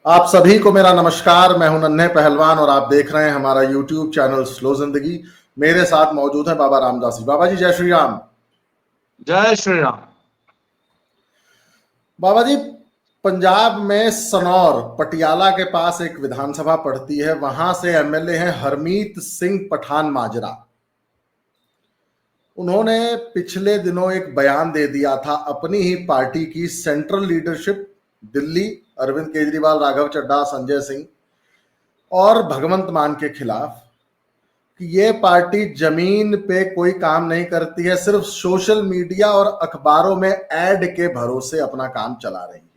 आप सभी को मेरा नमस्कार। मैं हूं नन्हे पहलवान और आप देख रहे हैं हमारा यूट्यूब चैनल स्लो जिंदगी। मेरे साथ मौजूद है बाबा रामदास जी। बाबा जी जय श्री राम। जय श्री राम। बाबा जी, पंजाब में सनौर पटियाला के पास एक विधानसभा पड़ती है, वहां से एमएलए हैं हरमीत सिंह पठान माजरा। उन्होंने पिछले दिनों एक बयान दे दिया था अपनी ही पार्टी की सेंट्रल लीडरशिप, दिल्ली, अरविंद केजरीवाल, राघव चड्ढा, संजय सिंह और भगवंत मान के खिलाफ कि ये पार्टी जमीन पे कोई काम नहीं करती है, सिर्फ सोशल मीडिया और अखबारों में एड के भरोसे अपना काम चला रही है।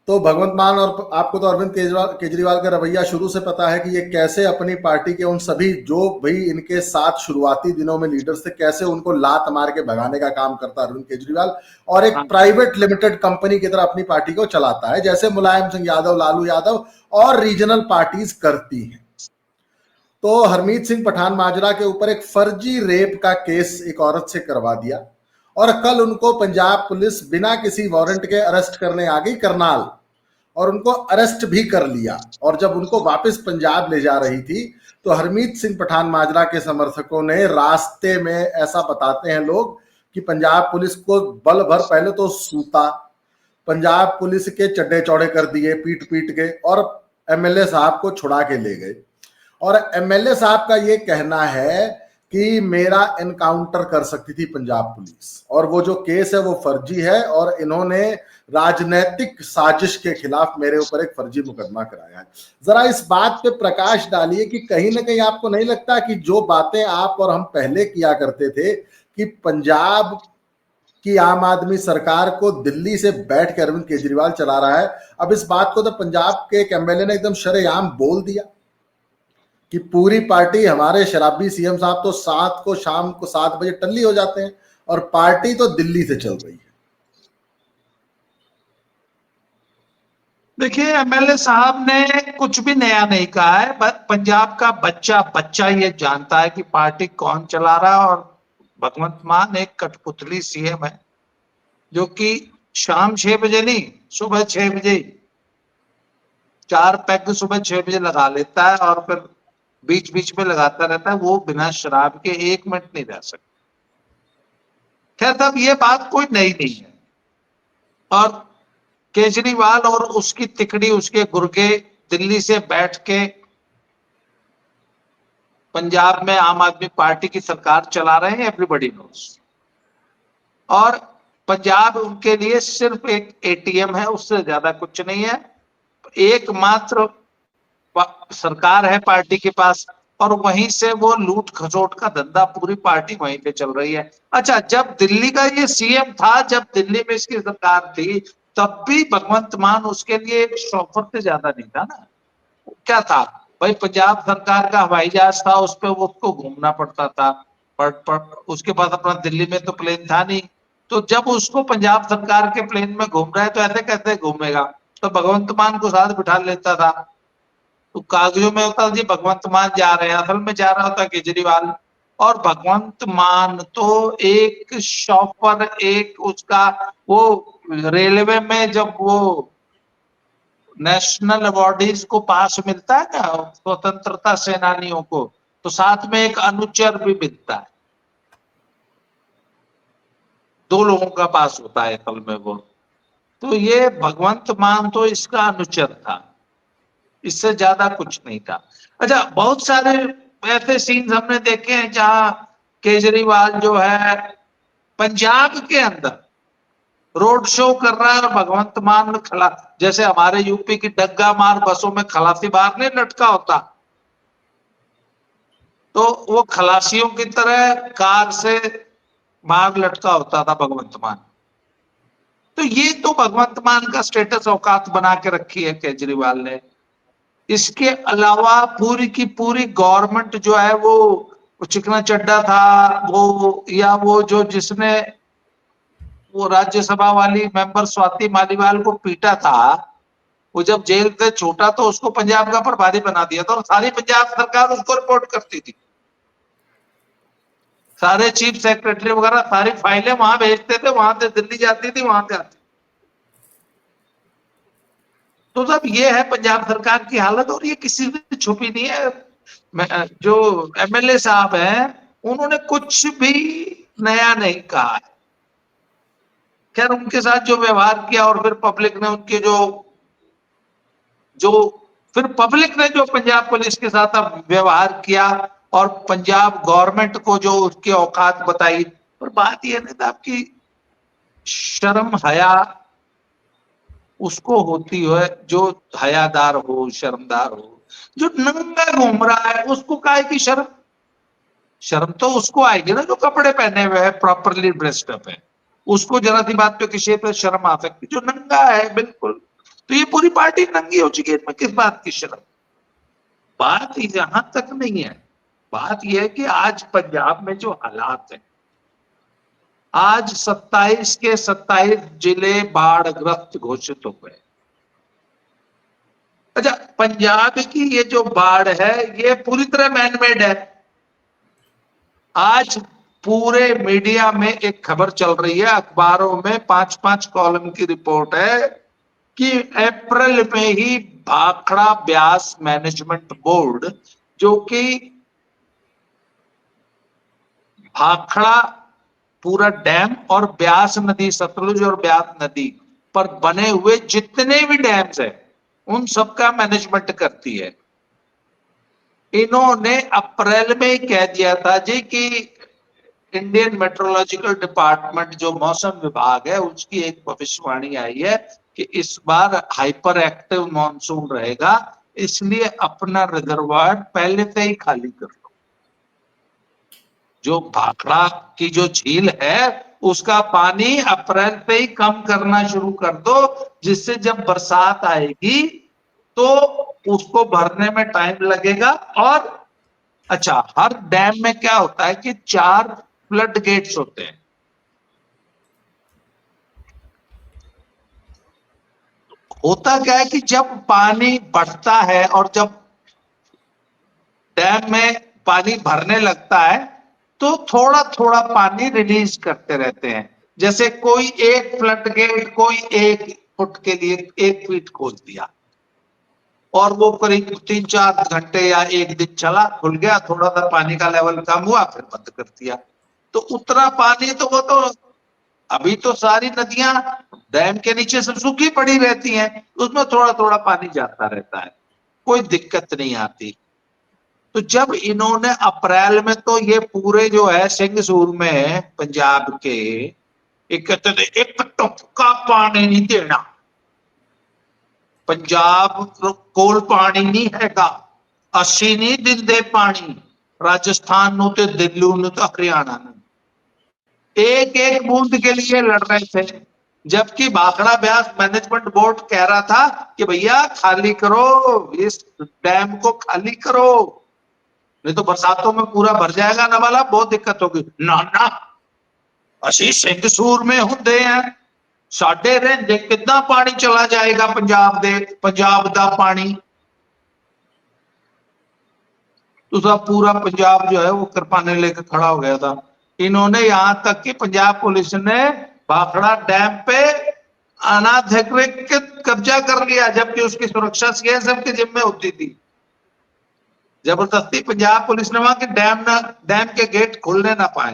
तो भगवंत मान और आपको तो अरविंद केजरीवाल का रवैया शुरू से पता है कि ये कैसे अपनी पार्टी के उन सभी जो भी इनके साथ शुरुआती दिनों में लीडर्स थे, कैसे उनको लात मार के भगाने का काम करता है अरविंद केजरीवाल, और एक प्राइवेट लिमिटेड कंपनी की तरह अपनी पार्टी को चलाता है, जैसे मुलायम सिंह यादव, लालू यादव और रीजनल पार्टीज करती हैं। तो हरमीत सिंह पठान माजरा के ऊपर एक फर्जी रेप का केस एक औरत से करवा दिया और कल उनको पंजाब पुलिस बिना किसी वारंट के अरेस्ट करने आ गई, करनाल, और उनको अरेस्ट भी कर लिया। और जब उनको वापस पंजाब ले जा रही थी तो हरमीत सिंह पठान माजरा के समर्थकों ने रास्ते में, ऐसा बताते हैं लोग, कि पंजाब पुलिस को बल भर पहले तो सूता, पंजाब पुलिस के चड्डे चौड़े कर दिए पीट पीट के, और एमएलए साहब को छुड़ा के ले गए। और एमएलए साहब का ये कहना है कि मेरा एनकाउंटर कर सकती थी पंजाब पुलिस, और वो जो केस है वो फर्जी है, और इन्होंने राजनैतिक साजिश के खिलाफ मेरे ऊपर एक फर्जी मुकदमा कराया है। जरा इस बात पे प्रकाश डालिए कि कहीं ना कहीं आपको नहीं लगता कि जो बातें आप और हम पहले किया करते थे कि पंजाब की आम आदमी सरकार को दिल्ली से बैठ के अरविंद केजरीवाल चला रहा है, अब इस बात को तो पंजाब के एक एमएलए ने एकदम शरेआम बोल दिया कि पूरी पार्टी, हमारे शराबी सीएम साहब तो शाम को 7 बजे टल्ली हो जाते हैं और पार्टी तो दिल्ली से चल रही है। देखिए, एमएलए साहब ने कुछ भी नया नहीं कहा है। पंजाब का बच्चा बच्चा ये जानता है कि पार्टी कौन चला रहा है। और भगवंत मान एक कठपुतली सीएम है जो कि शाम 6 बजे नहीं, सुबह 6 बजे 4 पैग सुबह 6 बजे लगा लेता है और फिर बीच बीच में लगाता रहता है। वो बिना शराब के 1 मिनट नहीं रह सकता। खैर, तब ये बात कोई नई नहीं है। और केजरीवाल और उसकी तिकड़ी, उसके गुर्गे दिल्ली से बैठ के पंजाब में आम आदमी पार्टी की सरकार चला रहे हैं, एवरीबॉडी नोस। और पंजाब उनके लिए सिर्फ एक एटीएम है, उससे ज्यादा कुछ नहीं है। एकमात्र सरकार है पार्टी के पास, और वहीं से वो लूट खसोट का धंधा, पूरी पार्टी वहीं पे चल रही है। अच्छा, जब दिल्ली का ये सीएम था, जब दिल्ली में इसकी सरकार थी, तब भी भगवंत मान उसके लिए एक शॉफर से ज्यादा नहीं था ना। क्या था भाई, पंजाब सरकार का हवाई जहाज था, उस पर वो उसको घूमना पड़ता था। पर उसके पास अपना दिल्ली में तो प्लेन था नहीं। तो जब उसको पंजाब सरकार के प्लेन में घूम रहा है तो ऐसे कैसे घूमेगा? तो भगवंत मान को साथ बिठा लेता था। तो कागजों में होता जी भगवंत मान जा रहे हैं, असल में जा रहा होता केजरीवाल। और भगवंत मान तो एक शॉपर, एक उसका वो रेलवे में जब वो नेशनल अवार्डीज को पास मिलता है ना स्वतंत्रता सेनानियों को, तो साथ में एक अनुचर भी मिलता है। 2 लोगों का पास होता है असल में वो। तो ये भगवंत मान तो इसका अनुचर था, इससे ज्यादा कुछ नहीं था। अच्छा, बहुत सारे ऐसे सीन्स हमने देखे हैं जहां केजरीवाल जो है पंजाब के अंदर रोड शो कर रहा है और भगवंत मान खला, जैसे हमारे यूपी की डग्गा मार बसों में खलासी बाहर नहीं लटका होता, तो वो खलासियों की तरह कार से बाहर लटका होता था भगवंत मान। तो ये तो भगवंत मान का स्टेटस औकात बना के रखी है केजरीवाल ने। इसके अलावा पूरी की पूरी गवर्नमेंट जो है वो चिकना चड्डा था वो, या वो जो जिसने वो राज्यसभा वाली मेंबर स्वाति मालीवाल को पीटा था, वो जब जेल से छूटा तो उसको पंजाब का प्रभारी बना दिया था और सारी पंजाब सरकार उसको रिपोर्ट करती थी। सारे चीफ सेक्रेटरी वगैरह सारी फाइलें वहां भेजते थे, वहां से दिल्ली जाती थी, वहां से आती। तो सब ये है पंजाब सरकार की हालत, और ये किसी से छुपी नहीं है। जो एमएलए साहब हैं उन्होंने कुछ भी नया नहीं कहा है। खैर उनके साथ जो व्यवहार किया और फिर पब्लिक ने उनके जो जो फिर पब्लिक ने जो पंजाब पुलिस के साथ अब व्यवहार किया और पंजाब गवर्नमेंट को जो उसकी औकात बताई, पर बात यह नहीं था आपकी शर्म हया उसको होती है जो हयादार हो, शर्मदार हो। जो नंगा घूम रहा है उसको काहे की शर्म? शर्म तो उसको आएगी ना जो कपड़े पहने हुए है, प्रॉपरली ड्रेस्ड अप है, उसको जरा सी बात पे किसी पे शर्म आ सकती। जो नंगा है बिल्कुल, तो ये पूरी पार्टी नंगी हो चुकी है, इसमें किस बात की शर्म? बात यहां तक नहीं है। बात यह है कि आज पंजाब में जो हालात है, आज 27 के 27 जिले बाढ़ग्रस्त घोषित हो गए। अच्छा, पंजाब की ये जो बाढ़ है ये पूरी तरह मैनमेड है। आज पूरे मीडिया में एक खबर चल रही है, अखबारों में 5-5 कॉलम की रिपोर्ट है कि अप्रैल में ही भाखड़ा ब्यास मैनेजमेंट बोर्ड, जो कि भाखड़ा पूरा डैम और ब्यास नदी, सतलुज और ब्यास नदी पर बने हुए जितने भी डैम्स हैं उन सबका मैनेजमेंट करती है। इन्होंने अप्रैल में ही कह दिया था जी कि इंडियन मेट्रोलॉजिकल डिपार्टमेंट जो मौसम विभाग है उसकी एक भविष्यवाणी आई है कि इस बार हाइपर एक्टिव मॉनसून रहेगा, इसलिए अपना रिजर्वायर पहले से ही खाली कर लो। जो भाखड़ा की जो झील है उसका पानी अप्रैल से ही कम करना शुरू कर दो, जिससे जब बरसात आएगी तो उसको भरने में टाइम लगेगा। और अच्छा, हर डैम में क्या होता है कि 4 फ्लड गेट्स होते हैं। होता क्या है कि जब पानी बढ़ता है और जब डैम में पानी भरने लगता है तो थोड़ा थोड़ा पानी रिलीज करते रहते हैं। जैसे कोई एक फ्लड गेट कोई 1 फुट के लिए 1 फीट खोल दिया और वो करीब 3-4 घंटे या एक दिन चला, खुल गया, थोड़ा सा पानी का लेवल कम हुआ फिर बंद कर दिया। तो उतना पानी तो वो तो अभी तो सारी नदियां डैम के नीचे सब सूखी पड़ी रहती हैं, उसमें थोड़ा थोड़ा पानी जाता रहता है, कोई दिक्कत नहीं आती। तो जब इन्होंने अप्रैल में तो ये पूरे जो है सिंह सूर में पंजाब के एक कहते थे एक टपका पानी नहीं देना, पंजाब कोल पानी नहीं हैगा, अस्सी नहीं दिंदे पानी राजस्थान नु ते दिल्ली नु तो हरियाणा नु, एक एक बूंद के लिए लड़ रहे थे। जबकि भाखड़ा ब्यास मैनेजमेंट बोर्ड कह रहा था कि भैया खाली करो, इस डैम को खाली करो, नहीं तो बरसातों में पूरा भर जाएगा नवाला, बहुत दिक्कत होगी। ना ना, असी सिंह सूर में होंगे हैं, साडे रेंजे कितना पानी चला जाएगा पंजाब दा पानी। तो सब पूरा पंजाब जो है वो कृपाने लेकर खड़ा हो गया था। इन्होंने यहां तक कि पंजाब पुलिस ने भाखड़ा डैम पे अनाधिकृत कब्जा कर लिया, जबकि उसकी सुरक्षा सीएसएफ के जिम्मे होती थी। जबरदस्ती पंजाब पुलिस ने वहां के डैम के गेट खोलने ना पाए।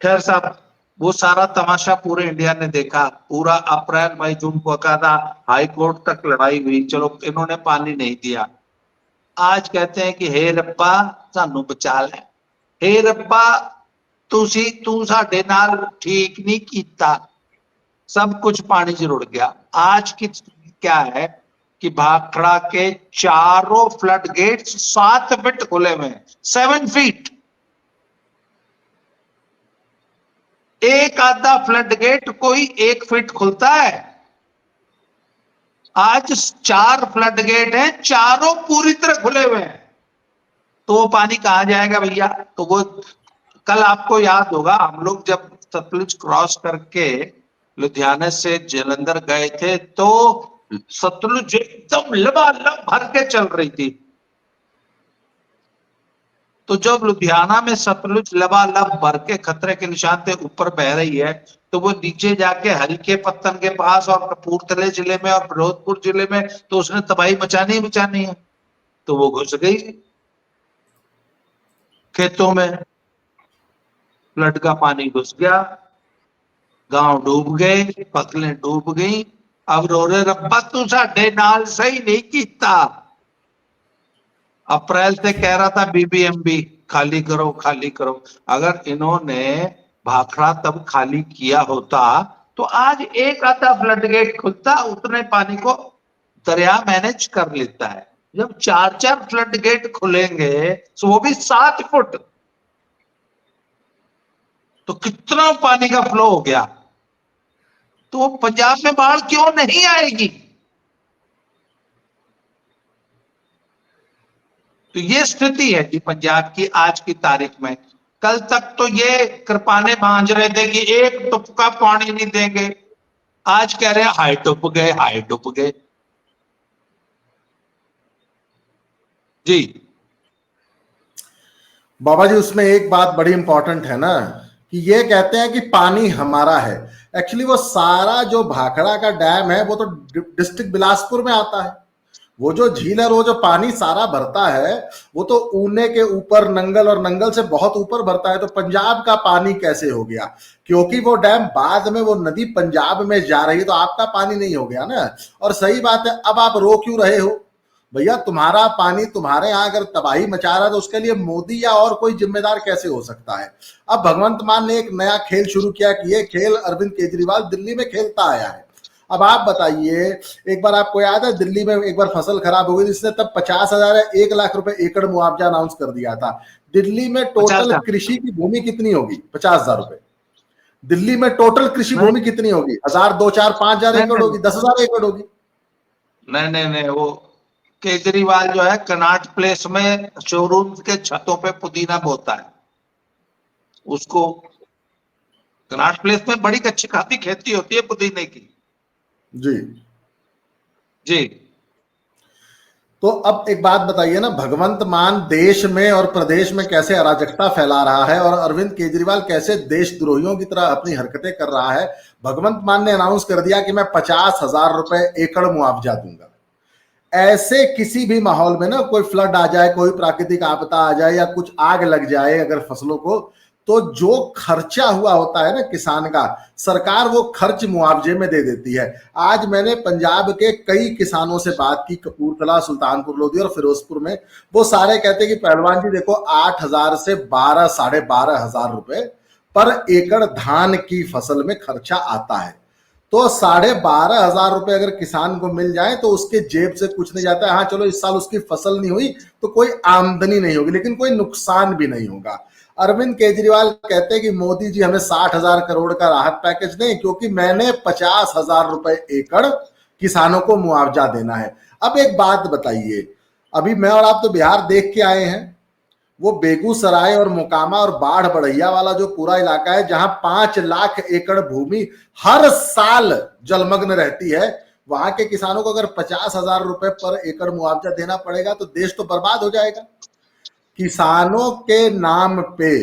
खैर साहब, वो सारा तमाशा पूरे इंडिया ने देखा। पूरा अप्रैल मई जून को था, हाई कोर्ट तक लड़ाई हुई, चलो इन्होंने पानी नहीं दिया। आज कहते हैं कि हे रब्बा सानू बचा ले, हे रब्बा तू साडे नाल ठीक नहीं कीता, सब कुछ पानी च रुड़ गया। आज की क्या है कि भाखड़ा के चारों फ्लड गेट्स 7 फीट खुले हुए हैं, 7 फीट। एक आधा फ्लड गेट कोई 1 फीट खुलता है, आज 4 फ्लड गेट हैं, चारों पूरी तरह खुले हुए हैं। तो वो पानी कहां जाएगा भैया? तो वो कल आपको याद होगा हम लोग जब सतलुज क्रॉस करके लुधियाना से जलंधर गए थे तो सतलुज एकदम लबालब भर के चल रही थी। तो जब लुधियाना में सतलुज लबालब भर के खतरे के निशान से ऊपर बह रही है तो वो नीचे जाके हल्के पत्तन के पास और कपूरथले जिले में और फिरोजपुर जिले में तो उसने तबाही मचानी ही मचानी है। तो वो घुस गई खेतों में, फ्लड का पानी घुस गया, गांव डूब गए, फसलें डूब गई। अब रो रहे रब्बा तू साडे नाल सही नहीं कीता। अप्रैल से कह रहा था बीबीएमबी खाली करो खाली करो। अगर इन्होंने भाखड़ा तब खाली किया होता तो आज एक आधा फ्लड गेट खुलता, उतने पानी को दरिया मैनेज कर लेता है। जब 4-4 फ्लड गेट खुलेंगे तो वो भी 7 फुट, तो कितना पानी का फ्लो हो गया। तो पंजाब में बाढ़ क्यों नहीं आएगी? तो ये स्थिति है जी पंजाब की आज की तारीख में। कल तक तो ये कृपाने मांझ रहे थे कि एक टुपका पानी नहीं देंगे, आज कह रहे हैं हाई डूब गए, हाई डूब गए जी। बाबा जी उसमें एक बात बड़ी इंपॉर्टेंट है ना कि ये कहते हैं कि पानी हमारा है। एक्चुअली वो सारा जो भाखड़ा का डैम है वो तो डिस्ट्रिक्ट बिलासपुर में आता है। वो जो झील है, वो जो पानी सारा भरता है वो तो ऊने के ऊपर नंगल और नंगल से बहुत ऊपर भरता है। तो पंजाब का पानी कैसे हो गया? क्योंकि वो डैम बाद में वो नदी पंजाब में जा रही है, तो आपका पानी नहीं हो गया ना। और सही बात है, अब आप रो क्यों रहे हो भैया? तुम्हारा पानी तुम्हारे यहां अगर तबाही मचा रहा है तो उसके लिए मोदी या और कोई जिम्मेदार कैसे हो सकता है? अब भगवंत मान ने एक नया खेल शुरू किया कि ये खेल अरविंद केजरीवाल दिल्ली में खेलता आया है। अब आप बताइए, एक बार आपको याद है दिल्ली में एक बार फसल खराब हो गई, जिसने तब 50,000 1 लाख रुपए एकड़ मुआवजा अनाउंस कर दिया था। दिल्ली में टोटल कृषि की भूमि कितनी होगी? 50,000 रुपए। दिल्ली में टोटल कृषि भूमि कितनी होगी? 1,000, 2, 4, 5,000 एकड़ होगी, 10,000 एकड़ होगी। नहीं नहीं नहीं, वो केजरीवाल जो है कनॉट प्लेस में शोरूम के छतों पे पुदीना बोता है। उसको कनॉट प्लेस में बड़ी अच्छी खासी खेती होती है पुदीने की जी जी। तो अब एक बात बताइए ना, भगवंत मान देश में और प्रदेश में कैसे अराजकता फैला रहा है और अरविंद केजरीवाल कैसे देशद्रोहियों की तरह अपनी हरकतें कर रहा है। भगवंत मान ने अनाउंस कर दिया कि मैं 50,000 रुपए एकड़ मुआवजा दूंगा। ऐसे किसी भी माहौल में ना, कोई फ्लड आ जाए, कोई प्राकृतिक आपदा आ जाए या कुछ आग लग जाए अगर फसलों को, तो जो खर्चा हुआ होता है ना किसान का, सरकार वो खर्च मुआवजे में दे देती है। आज मैंने पंजाब के कई किसानों से बात की, कपूरथला, सुल्तानपुर लोधी और फिरोजपुर में। वो सारे कहते हैं कि पहलवान जी देखो 8,000 से 12, 12,500 रुपए पर एकड़ धान की फसल में खर्चा आता है। तो 12,500 रुपए अगर किसान को मिल जाए तो उसके जेब से कुछ नहीं जाता है। हाँ चलो इस साल उसकी फसल नहीं हुई तो कोई आमदनी नहीं होगी, लेकिन कोई नुकसान भी नहीं होगा। अरविंद केजरीवाल कहते हैं कि मोदी जी हमें 60,000 करोड़ का राहत पैकेज दें क्योंकि मैंने 50,000 रुपए एकड़ किसानों को मुआवजा देना है। अब एक बात बताइए, अभी मैं और आप तो बिहार देख के आए हैं, वो बेगूसराय और मोकामा और बाढ़ बढ़ैया वाला जो पूरा इलाका है जहां 5 लाख एकड़ भूमि हर साल जलमग्न रहती है, वहां के किसानों को अगर 50,000 रुपए पर एकड़ मुआवजा देना पड़ेगा तो देश तो बर्बाद हो जाएगा। किसानों के नाम पे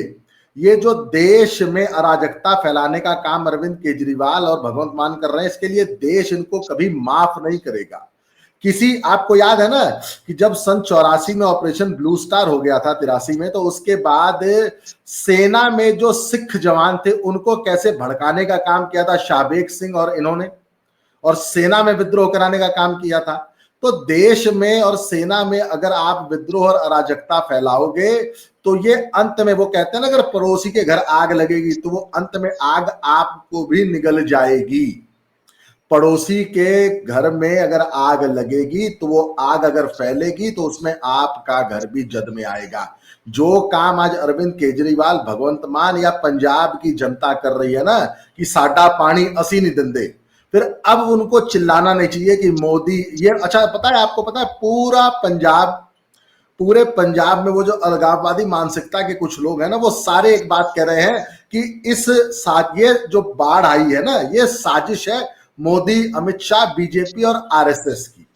ये जो देश में अराजकता फैलाने का काम अरविंद केजरीवाल और भगवंत मान कर रहे हैं, इसके लिए देश इनको कभी माफ नहीं करेगा। किसी, आपको याद है ना कि जब सन 84 में ऑपरेशन ब्लू स्टार हो गया था 83 में, तो उसके बाद सेना में जो सिख जवान थे उनको कैसे भड़काने का काम किया था शाहबेग सिंह और इन्होंने, और सेना में विद्रोह कराने का काम किया था। तो देश में और सेना में अगर आप विद्रोह और अराजकता फैलाओगे तो ये अंत में, वो कहते हैं ना अगर पड़ोसी के घर आग लगेगी तो वो अंत में आग आपको भी निगल जाएगी। पड़ोसी के घर में अगर आग लगेगी तो वो आग अगर फैलेगी तो उसमें आपका घर भी जद में आएगा। जो काम आज अरविंद केजरीवाल, भगवंत मान या पंजाब की जनता कर रही है ना कि साडा पानी असी नहीं दिंदे, फिर अब उनको चिल्लाना नहीं चाहिए कि मोदी ये, अच्छा पता है आपको, पता है पूरे पंजाब में वो जो अलगाववादी मानसिकता के कुछ लोग हैं ना, वो सारे एक बात कह रहे हैं कि ये जो बाढ़ आई है ना, ये साजिश है मोदी, अमित शाह, बीजेपी और आरएसएस की।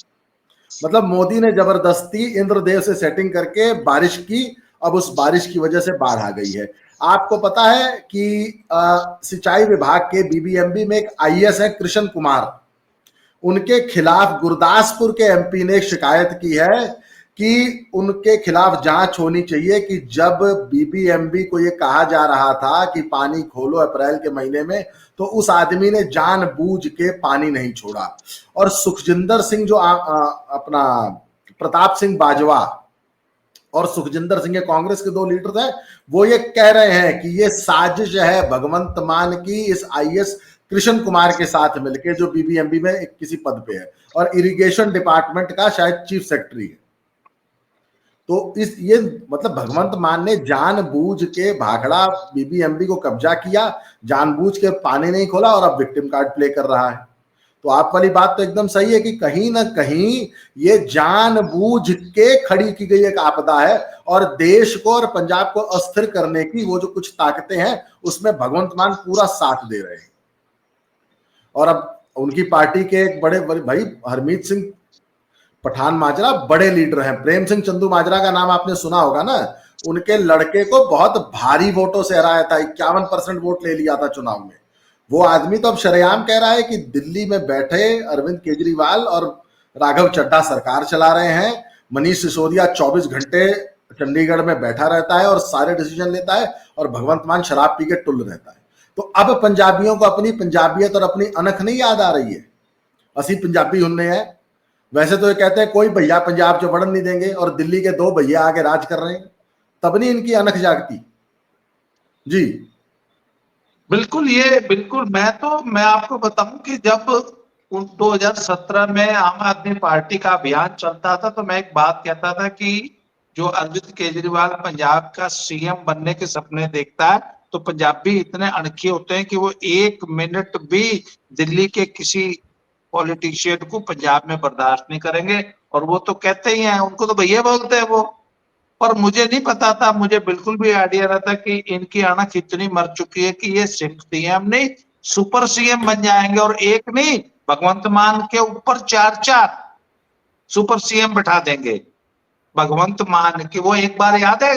मतलब मोदी ने जबरदस्ती इंद्रदेव से सेटिंग करके बारिश की, अब उस बारिश की वजह से बाढ़ आ गई है। आपको पता है कि सिंचाई विभाग के बीबीएमबी में एक आईएएस है कृष्ण कुमार, उनके खिलाफ गुरदासपुर के एमपी ने शिकायत की है कि उनके खिलाफ जांच होनी चाहिए कि जब बीबीएमबी को ये कहा जा रहा था कि पानी खोलो अप्रैल के महीने में, तो उस आदमी ने जानबूझ के पानी नहीं छोड़ा। और सुखजिंदर सिंह जो अपना प्रताप सिंह बाजवा और सुखजिंदर सिंह, कांग्रेस के 2 लीडर हैं, वो ये कह रहे हैं कि ये साजिश है भगवंत मान की इस आईएएस कृष्ण कुमार के साथ मिलके, जो बीबीएमबी में एक किसी पद पे है और इरिगेशन डिपार्टमेंट का शायद चीफ सेक्रेटरी है। तो ये मतलब भगवंत मान ने जानबूझ के भाखड़ा बीबीएमबी को कब्जा किया, जानबूझ के पानी नहीं खोला और अब विक्टिम कार्ड प्ले कर रहा है। तो आप वाली बात तो एकदम सही है कि कहीं ना कहीं ये जानबूझ के खड़ी की गई एक आपदा है और देश को और पंजाब को अस्थिर करने की वो जो कुछ ताकतें हैं उसमें भगवंत मान पूरा साथ दे रहे हैं। और अब उनकी पार्टी के एक बड़े भाई हरमीत सिंह पठान माजरा बड़े लीडर हैं। प्रेम सिंह चंदू माजरा का नाम आपने सुना होगा ना, उनके लड़के को बहुत भारी वोटों से हराया था, 51% वोट ले लिया था चुनाव में। वो आदमी तो अब शरेआम कह रहा है कि दिल्ली में बैठे अरविंद केजरीवाल और राघव चड्ढा सरकार चला रहे हैं, मनीष सिसोदिया 24 घंटे चंडीगढ़ में बैठा रहता है और सारे डिसीजन लेता है और भगवंत मान शराब पी के टुल रहता है। तो अब पंजाबियों को अपनी पंजाबियत और अपनी अनख नहीं याद आ रही है, असी पंजाबी हुन्ने हैं। वैसे तो ये कहते हैं कोई भैया पंजाब च बढ़न नहीं देंगे और दिल्ली के 2 भैया आगे राज कर रहे हैं, तब नहीं इनकी अनख जागती। जी बिल्कुल, ये बिल्कुल। मैं आपको बताऊं कि जब 2017 में आम आदमी पार्टी का अभियान चलता था तो मैं एक बात कहता था कि जो अरविंद केजरीवाल पंजाब का सीएम बनने के सपने देखता है तो पंजाबी इतने अणखी होते हैं कि वो 1 मिनट भी दिल्ली के किसी पॉलिटिशियन को पंजाब में बर्दाश्त नहीं करेंगे। और वो तो कहते ही हैं, उनको तो भैया बोलते हैं वो। और मुझे नहीं पता था, मुझे बिल्कुल भी आइडिया रहा था कि इनकी अणख इतनी मर चुकी है कि ये सिर्फ सीएम नहीं सुपर सीएम बन जाएंगे। और एक नहीं, भगवंत मान के ऊपर 4-4 सुपर सीएम बैठा देंगे। भगवंत मान की वो एक बार याद है,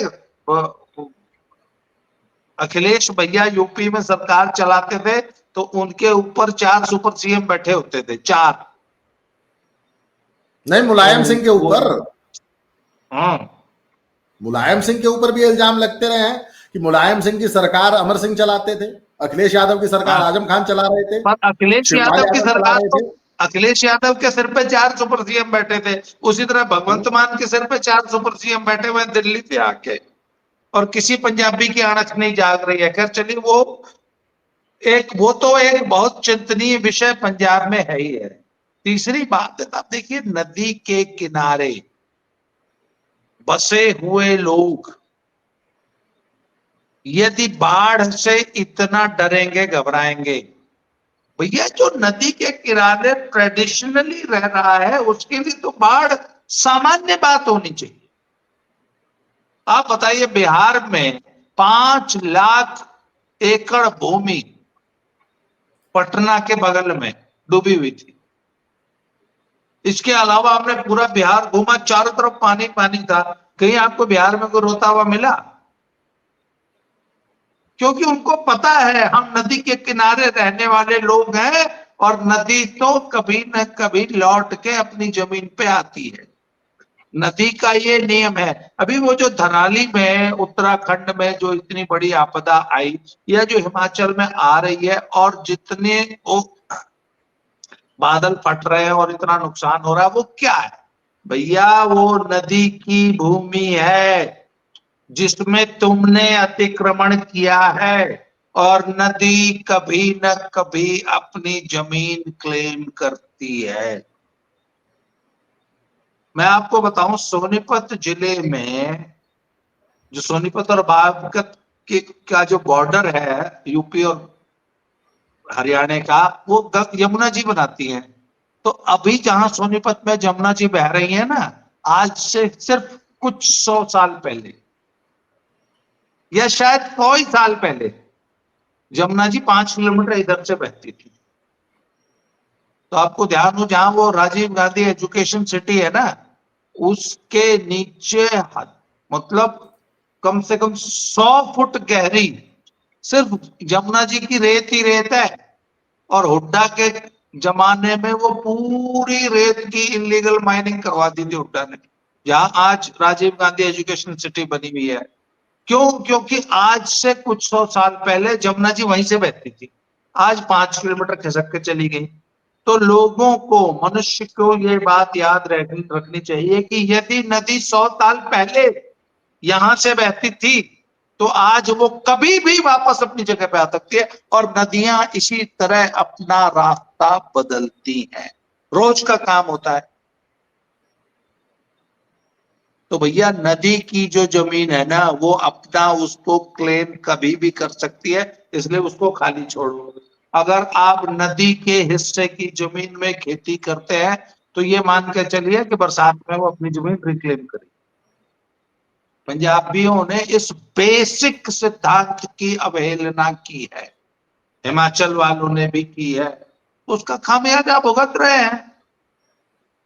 अखिलेश भैया यूपी में सरकार चलाते थे तो उनके ऊपर 4 सुपर सीएम बैठे होते थे, 4। नहीं, मुलायम सिंह के ऊपर, हाँ, मुलायम सिंह के ऊपर भी इल्जाम लगते रहे हैं कि मुलायम सिंह की सरकार अमर सिंह चलाते थे, अखिलेश यादव की सरकार आजम खान चला रहे थे, पर अखिलेश शिवपाल यादव की यादव चला सरकार रहे तो थे। अखिलेश यादव के सिर पे 4 सुपर सीएम बैठे थे, उसी तरह भगवंत मान के सिर पे 4 सुपर सीएम बैठे हुए दिल्ली पे आके, और किसी पंजाबी की अणख नहीं जाग रही है। खैर चलिए, वो तो एक बहुत चिंतनीय विषय पंजाब में है ही है। तीसरी बात, आप देखिए, नदी के किनारे बसे हुए लोग यदि बाढ़ से इतना डरेंगे घबराएंगे, भैया जो नदी के किनारे ट्रेडिशनली रह रहा है उसके लिए तो बाढ़ सामान्य बात होनी चाहिए। आप बताइए, बिहार में 5 लाख एकड़ भूमि पटना के बगल में डूबी हुई थी। इसके अलावा हमने पूरा बिहार घूमा, चारों तरफ पानी पानी था। कहीं आपको बिहार में कोई रोता हुआ मिला? क्योंकि उनको पता है हम नदी के किनारे रहने वाले लोग हैं और नदी तो कभी न कभी लौट के अपनी जमीन पे आती है। नदी का ये नियम है। अभी वो जो धराली में उत्तराखंड में जो इतनी बड़ी आपदा आई, या जो हिमाचल में आ रही है, और जितने वो बादल फट रहे हैं और इतना नुकसान हो रहा है, वो क्या है भैया? वो नदी की भूमि है जिसमें तुमने अतिक्रमण किया है, और नदी कभी न कभी अपनी जमीन क्लेम करती है। मैं आपको बताऊं, सोनीपत जिले में, जो सोनीपत और बागपत का जो बॉर्डर है यूपी और हरियाणा का, वो यमुना जी बनाती है। तो अभी जहां सोनीपत में यमुना जी बह रही है ना, आज से सिर्फ कुछ 100 साल पहले या शायद 100 ही साल पहले यमुना जी 5 किलोमीटर इधर से बहती थी। तो आपको ध्यान हो, जहां वो राजीव गांधी एजुकेशन सिटी है ना, उसके नीचे मतलब कम से कम 100 फुट गहरी सिर्फ यमुना जी की रेत ही रेत है। और हुड्डा के जमाने में वो पूरी रेत की इलीगल माइनिंग करवा दी थी हुड्डा ने, जहां आज राजीव गांधी एजुकेशन सिटी बनी हुई है। क्यों? क्योंकि आज से कुछ 100 साल पहले यमुना जी वहीं से बहती थी, आज 5 किलोमीटर खिसक के चली गई। तो लोगों को, मनुष्य को ये बात याद रखनी चाहिए कि यदि नदी 100 साल पहले यहां से बहती थी तो आज वो कभी भी वापस अपनी जगह पे आ सकती है। और नदियां इसी तरह अपना रास्ता बदलती हैं, रोज का काम होता है। तो भैया नदी की जो जमीन है ना, वो अपना उसको क्लेम कभी भी कर सकती है, इसलिए उसको खाली छोड़ो। अगर आप नदी के हिस्से की जमीन में खेती करते हैं तो ये मान के चलिए कि बरसात में वो अपनी जमीन रिक्लेम करेगी। पंजाबियों ने इस बेसिक सिद्धांत की अवहेलना की है, हिमाचल वालों ने भी की है, उसका खामियाजा भुगत रहे हैं।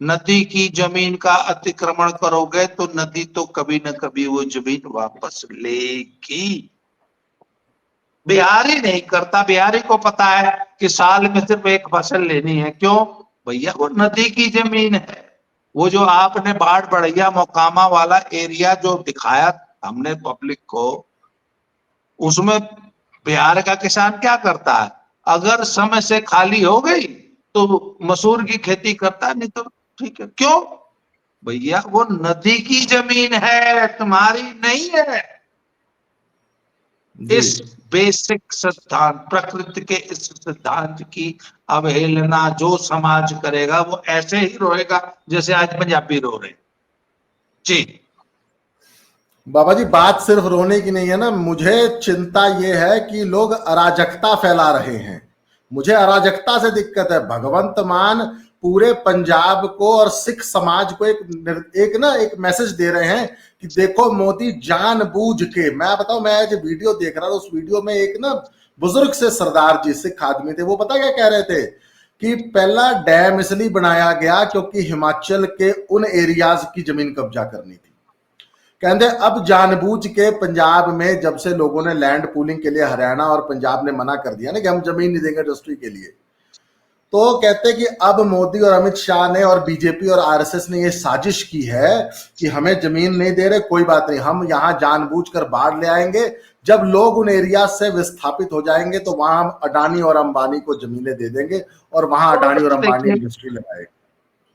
नदी की जमीन का अतिक्रमण करोगे तो नदी तो कभी न कभी वो जमीन वापस लेगी। बिहारी नहीं करता, बिहारी को पता है कि साल में सिर्फ एक फसल लेनी है। क्यों? भैया वो नदी की जमीन है। वो जो आपने बाढ़ बढ़िया मोकामा वाला एरिया जो दिखाया हमने पब्लिक को, उसमें बिहार का किसान क्या करता है? अगर समय से खाली हो गई तो मसूर की खेती करता है, नहीं तो ठीक है। क्यों? भैया वो नदी की जमीन है, तुम्हारी नहीं है। जी। इस बेसिक सिद्धांत, प्रकृति के इस सिद्धांत की अवहेलना जो समाज करेगा वो ऐसे ही रोएगा जैसे आज पंजाबी रो रहे। जी बाबा जी, बात सिर्फ रोने की नहीं है ना, मुझे चिंता ये है कि लोग अराजकता फैला रहे हैं। मुझे अराजकता से दिक्कत है। भगवंत मान पूरे पंजाब को और सिख समाज को एक मैसेज दे रहे हैं कि देखो मोदी जानबूझ के, मैं बताऊं, मैं आज वीडियो देख रहा था, उस वीडियो में एक ना बुजुर्ग से सरदार जी सिख आदमी थे, वो पता क्या कह रहे थे कि पहला डैम इसलिए बनाया गया क्योंकि हिमाचल के उन एरियाज की जमीन कब्जा करनी थी। कहते अब जानबूझ के पंजाब में जब से लोगों ने लैंड पूलिंग के लिए हरियाणा और पंजाब ने मना कर दिया ना कि हम जमीन नहीं देंगे इंडस्ट्री के लिए, तो कहते कि अब मोदी और अमित शाह ने और बीजेपी और आरएसएस ने ये साजिश की है कि हमें जमीन नहीं दे रहे, कोई बात नहीं, हम यहां जानबूझकर बाढ़ ले आएंगे। जब लोग उन एरिया से विस्थापित हो जाएंगे तो वहां हम अडानी और अंबानी को जमीनें दे देंगे और वहां अडानी और अंबानी देखिए, इंडस्ट्री लगाएंगे।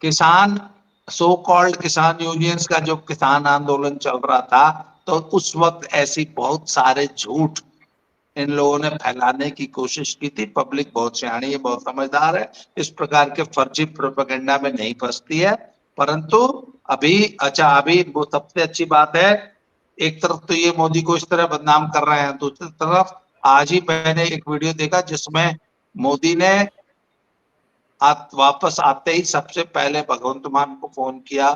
किसान, सो कॉल्ड किसान यूनियंस का जो किसान आंदोलन चल रहा था, तो उस वक्त ऐसी बहुत सारे झूठ इन लोगों ने फैलाने की कोशिश की थी। पब्लिक बहुत सियाणी है, बहुत समझदार है, इस प्रकार के फर्जी प्रोपेगेंडा में नहीं फंसती है। परंतु अभी वो सबसे अच्छी बात है, एक तरफ तो ये मोदी को इस तरह बदनाम कर रहे हैं, दूसरी तरफ आज ही मैंने एक वीडियो देखा जिसमें मोदी ने वापस आते ही सबसे पहले भगवंत मान को फोन किया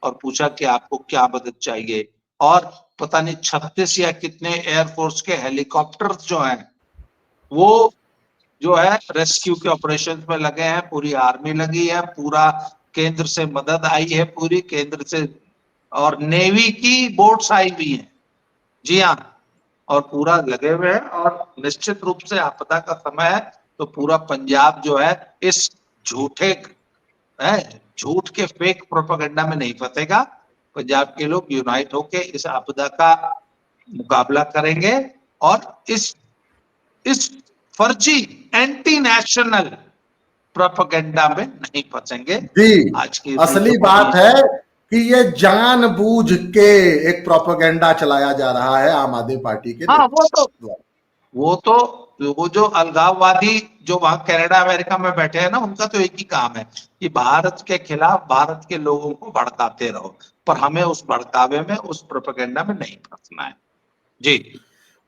और पूछा कि आपको क्या मदद चाहिए। और पता नहीं 36 या कितने एयरफोर्स के हेलीकॉप्टर्स जो हैं वो जो है रेस्क्यू के ऑपरेशन में लगे हैं, पूरी आर्मी लगी है, पूरा केंद्र से मदद आई है, पूरी केंद्र से, और नेवी की बोट्स आई हुई हैं। जी हाँ, और पूरा लगे हुए हैं। और निश्चित रूप से आपदा का समय है तो पूरा पंजाब जो है इस झूठे झूठ के फेक प्रोपेगेंडा में नहीं फंसेगा। पंजाब के लोग यूनाइट होकर इस आपदा का मुकाबला करेंगे और इस फर्जी एंटी नेशनल प्रोपेगेंडा में नहीं फंसेंगे। जी, आज की असली बात है कि ये जानबूझ के एक प्रोपेगेंडा चलाया जा रहा है आम आदमी पार्टी के हाँ, नेतृत्व। वो जो अलगाववादी जो वहां कनाडा अमेरिका में बैठे हैं ना, उनका तो एक ही काम है कि भारत के खिलाफ भारत के लोगों को भड़काते रहो, पर हमें उस भड़कावे में, उस प्रोपेगेंडा में नहीं फंसना है। जी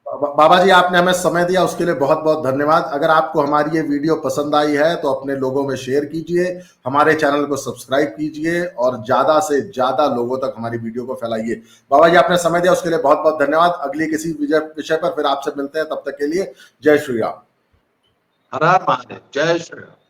बाबा जी, आपने हमें समय दिया उसके लिए बहुत बहुत धन्यवाद। अगर आपको हमारी ये वीडियो पसंद आई है तो अपने लोगों में शेयर कीजिए, हमारे चैनल को सब्सक्राइब कीजिए और ज्यादा से ज्यादा लोगों तक हमारी वीडियो को फैलाइए। बाबा जी, आपने समय दिया उसके लिए बहुत बहुत धन्यवाद। अगली किसी विषय पर फिर आपसे मिलते हैं, तब तक के लिए जय श्री राम। हर हर महादेव, जय श्री राम।